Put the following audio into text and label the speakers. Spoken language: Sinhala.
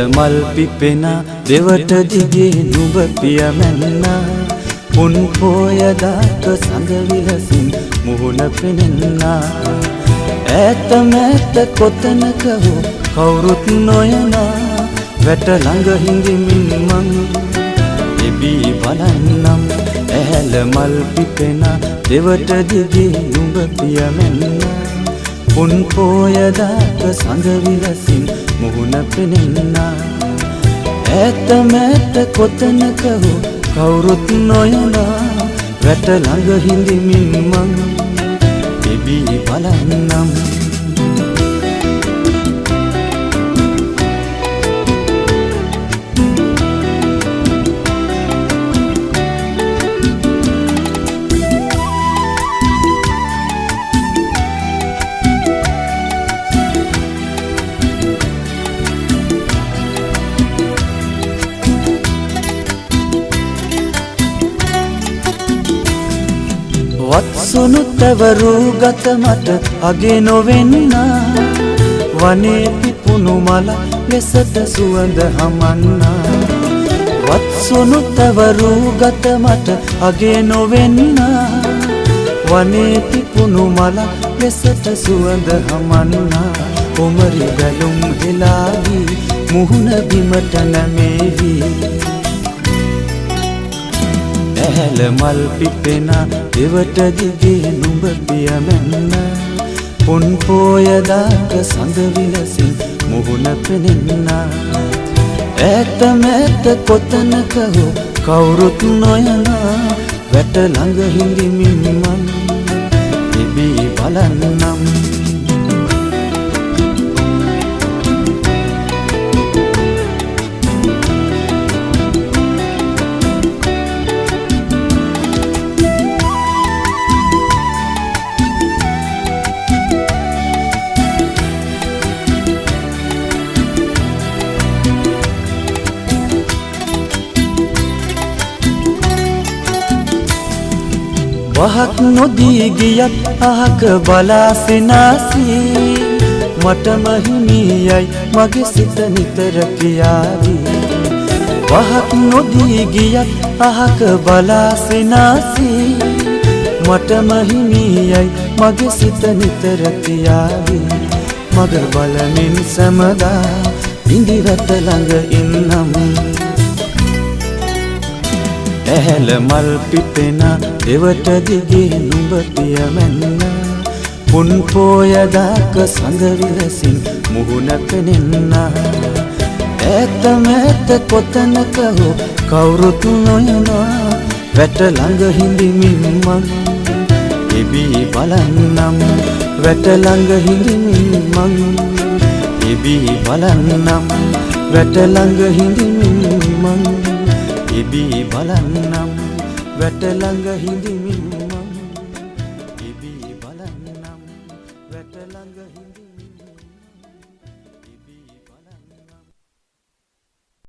Speaker 1: මල් පිපෙන දෙවට දිගේ නුඹ පියමැන්නා උන් පෝයදාක සඳ විලසින් මුහුණ පෙනෙන්නා ඈත මෑත කොතනක හෝ කවුරුත් නොයනා වැට ළඟ හිඳිමින් මං එබී බලන්නම් ඇහැල මල් පිපෙන දෙවට දිගේ නුඹ පියමැන්නා උන් පෝයදාක සඳ විලසින් මුහුණ පෙනෙන්නා ඈත මෑත කොතනක හෝ කවුරුත් නොයනා වැට ළඟ හිඳිමින් මං එබී බලන්නම් වත්සුණු තැවරු ගත මට අගේ නොවෙන්නා වනේ පිපුණු මල ලෙසට සුවඳ හමන්නා වත්සුණු තැවරු ගත මට අගේ නොවෙන්නා වනේ පිපුණු මල ලෙසට සුවඳ හමන්නා කොමරි බැලුම් හෙලාවී මුහුණ බිමට නැමේවි ඇහැල මල් පිපෙන දෙවට දිගේ නුඹ පියමැන්නා උන් පෝයදාක සඳ විලසින් මුහුණ පෙනෙන්නා ඈත මෑත කොතනක හෝ කවුරුත් නොයනා වැට ළඟ හිඳිමින් මං එබී බලන්නම් වහක් නොදී ගියත් අහක බලා සිනාසී මටම හිමියයි මගේ සිත නිතර කියාවි වහක් නොදී ගියත් අහක බලා සිනාසී මටම හිමියයි මගේ සිත නිතර කියාවි මග බලමින් සමදා ඉඳිරට ළඟ ඉන්නම් ඇහැල මල් පිපෙන දෙවට දිගේ නුඹ පියමැන්නා උන් පෝයදාක සඳ විලසින් මුහුණ පෙනෙන්නා ඈත මෑත කොතනක හෝ කවුරුත් නොයනා වැට ළඟ හිඳිමින් මං එබී බලන්නම් වැට ළඟ හිඳිමින් මං එබී බලන්නම් වැට ළඟ හිඳිමින් මං එබී බලන්නම් වැට ළඟ හිඳිමින්